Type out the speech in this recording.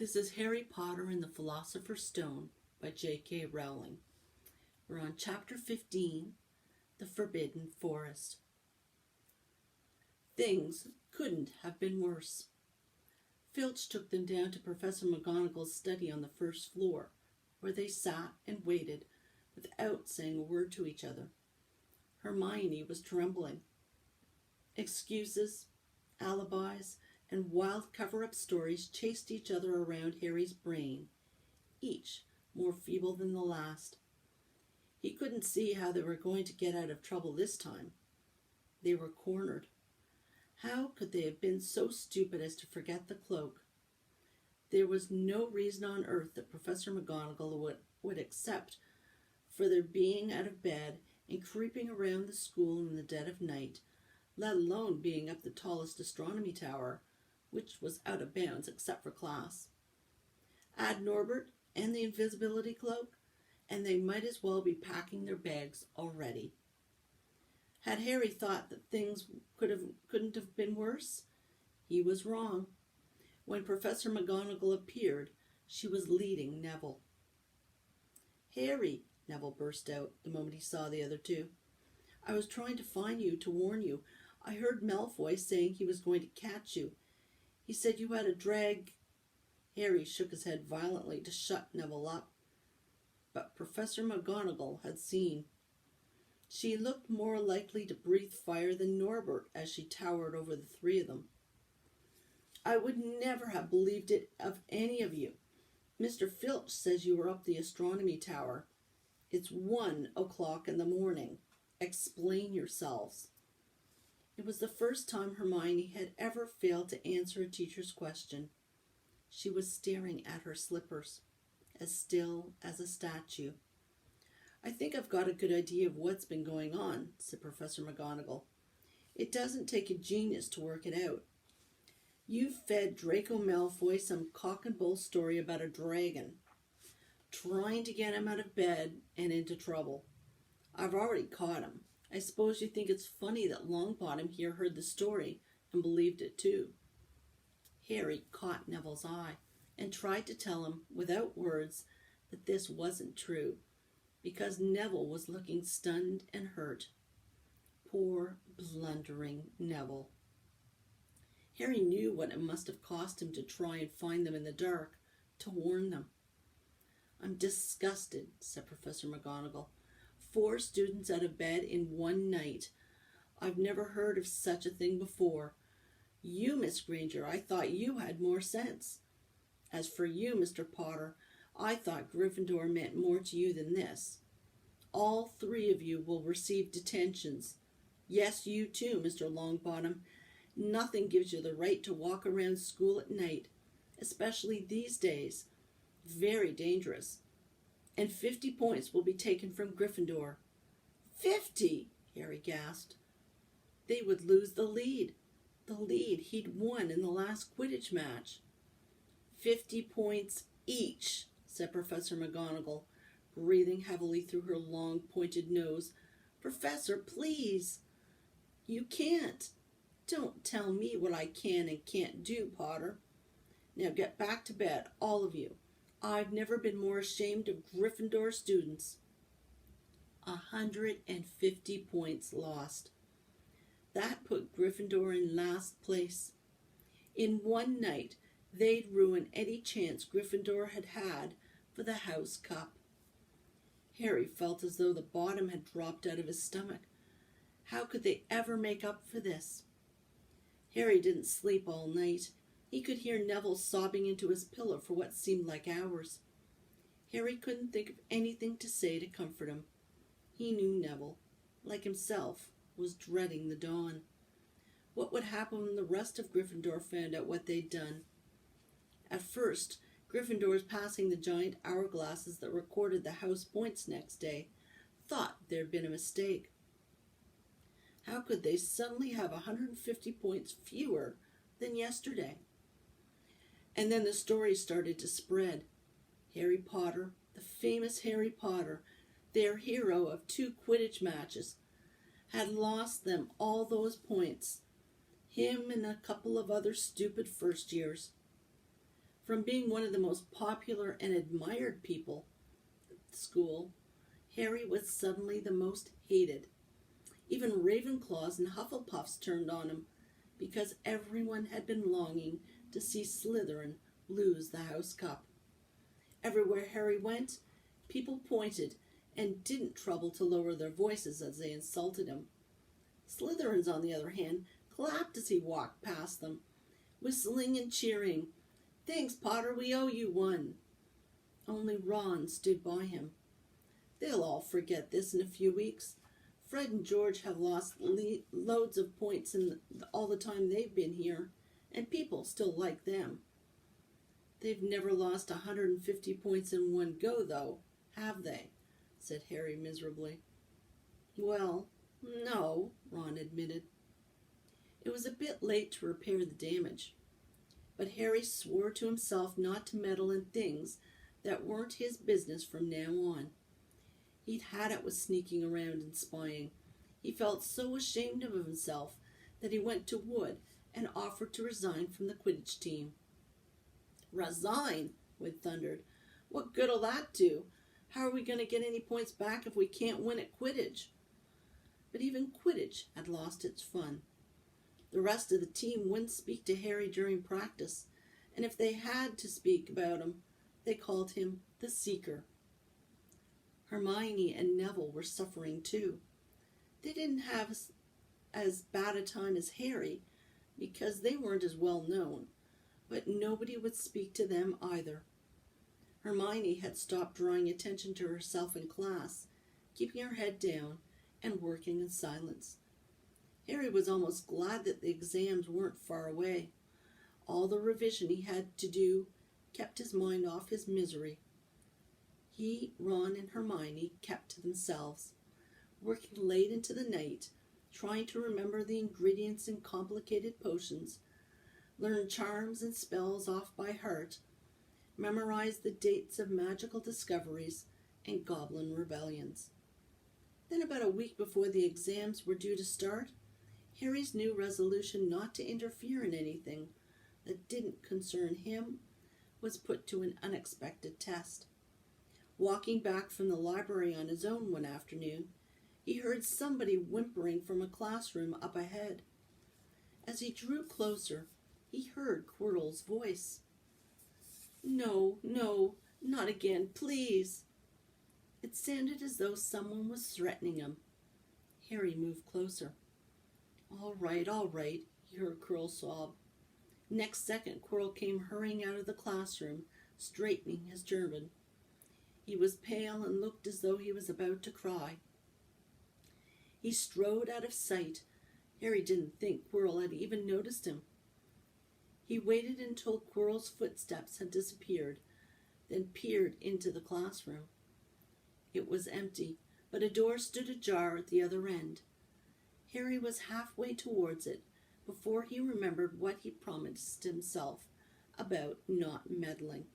This is Harry Potter and the Philosopher's Stone by J.K. Rowling. We're on Chapter 15, The Forbidden Forest. Things couldn't have been worse. Filch took them down to Professor McGonagall's study on the first floor, where they sat and waited without saying a word to each other. Hermione was trembling. Excuses, alibis, and wild cover-up stories chased each other around Harry's brain, each more feeble than the last. He couldn't see how they were going to get out of trouble this time. They were cornered. How could they have been so stupid as to forget the cloak? There was no reason on earth that Professor McGonagall would accept for their being out of bed and creeping around the school in the dead of night, let alone being up the tallest astronomy tower, which was out of bounds except for class. Add Norbert and the invisibility cloak, and they might as well be packing their bags already. Had Harry thought that things couldn't have been worse? He was wrong. When Professor McGonagall appeared, she was leading Neville. "Harry," Neville burst out the moment he saw the other two. "I was trying to find you to warn you. I heard Malfoy saying he was going to catch you. He said you had a drag." Harry shook his head violently to shut Neville up. But Professor McGonagall had seen. She looked more likely to breathe fire than Norbert as she towered over the three of them. "I would never have believed it of any of you. Mr. Filch says you were up the astronomy tower. It's 1:00 in the morning. Explain yourselves." It was the first time Hermione had ever failed to answer a teacher's question. She was staring at her slippers, as still as a statue. "I think I've got a good idea of what's been going on," said Professor McGonagall. "It doesn't take a genius to work it out. You fed Draco Malfoy some cock-and-bull story about a dragon, trying to get him out of bed and into trouble. I've already caught him. I suppose you think it's funny that Longbottom here heard the story and believed it too." Harry caught Neville's eye and tried to tell him without words that this wasn't true, because Neville was looking stunned and hurt. Poor, blundering Neville. Harry knew what it must have cost him to try and find them in the dark, to warn them. "I'm disgusted," said Professor McGonagall. 4 students out of bed in one night. I've never heard of such a thing before. You, Miss Granger, I thought you had more sense. As for you, Mr. Potter, I thought Gryffindor meant more to you than this. All 3 of you will receive detentions. Yes, you too, Mr. Longbottom. Nothing gives you the right to walk around school at night, especially these days. Very dangerous. And 50 points will be taken from Gryffindor." 50! Harry gasped. They would lose the lead he'd won in the last Quidditch match. 50 points each, said Professor McGonagall, breathing heavily through her long, pointed nose. "Professor, please." "You can't. Don't tell me what I can and can't do, Potter. Now get back to bed, all of you. I've never been more ashamed of Gryffindor students." 150 points lost. That put Gryffindor in last place. In one night, they'd ruin any chance Gryffindor had had for the House Cup. Harry felt as though the bottom had dropped out of his stomach. How could they ever make up for this? Harry didn't sleep all night. He could hear Neville sobbing into his pillow for what seemed like hours. Harry couldn't think of anything to say to comfort him. He knew Neville, like himself, was dreading the dawn. What would happen when the rest of Gryffindor found out what they'd done? At first, Gryffindors passing the giant hourglasses that recorded the house points next day thought there'd been a mistake. How could they suddenly have 150 points fewer than yesterday? And then the story started to spread. Harry Potter, the famous Harry Potter, their hero of 2 Quidditch matches, had lost them all those points. Him and a couple of other stupid first years. From being one of the most popular and admired people at the school, Harry was suddenly the most hated. Even Ravenclaws and Hufflepuffs turned on him because everyone had been longing to see Slytherin lose the house cup. Everywhere Harry went, people pointed and didn't trouble to lower their voices as they insulted him. Slytherins, on the other hand, clapped as he walked past them, whistling and cheering. "Thanks, Potter, we owe you one." Only Ron stood by him. "They'll all forget this in a few weeks. Fred and George have lost loads of points in all the time they've been here, and people still like them." "They've never lost 150 points in one go, though, have they?" said Harry miserably. "Well, no," Ron admitted. It was a bit late to repair the damage, but Harry swore to himself not to meddle in things that weren't his business from now on. He'd had it with sneaking around and spying. He felt so ashamed of himself that he went to Wood and offered to resign from the Quidditch team. "Resign?" Wood thundered. "What good'll that do? How are we going to get any points back if we can't win at Quidditch?" But even Quidditch had lost its fun. The rest of the team wouldn't speak to Harry during practice, and if they had to speak about him, they called him the Seeker. Hermione and Neville were suffering too. They didn't have as bad a time as Harry because they weren't as well known, but nobody would speak to them either. Hermione had stopped drawing attention to herself in class, keeping her head down and working in silence. Harry was almost glad that the exams weren't far away. All the revision he had to do kept his mind off his misery. He, Ron, and Hermione kept to themselves, working late into the night, trying to remember the ingredients in complicated potions, learn charms and spells off by heart, memorize the dates of magical discoveries and goblin rebellions. Then about a week before the exams were due to start, Harry's new resolution not to interfere in anything that didn't concern him was put to an unexpected test. Walking back from the library on his own one afternoon, he heard somebody whimpering from a classroom up ahead. As he drew closer, he heard Quirrell's voice. "No, no, not again, please." It sounded as though someone was threatening him. Harry moved closer. All right, he heard Quirrell sob. Next second, Quirrell came hurrying out of the classroom, straightening his turban. He was pale and looked as though he was about to cry. He strode out of sight. Harry didn't think Quirrell had even noticed him. He waited until Quirrell's footsteps had disappeared, then peered into the classroom. It was empty, but a door stood ajar at the other end. Harry was halfway towards it before he remembered what he promised himself about not meddling.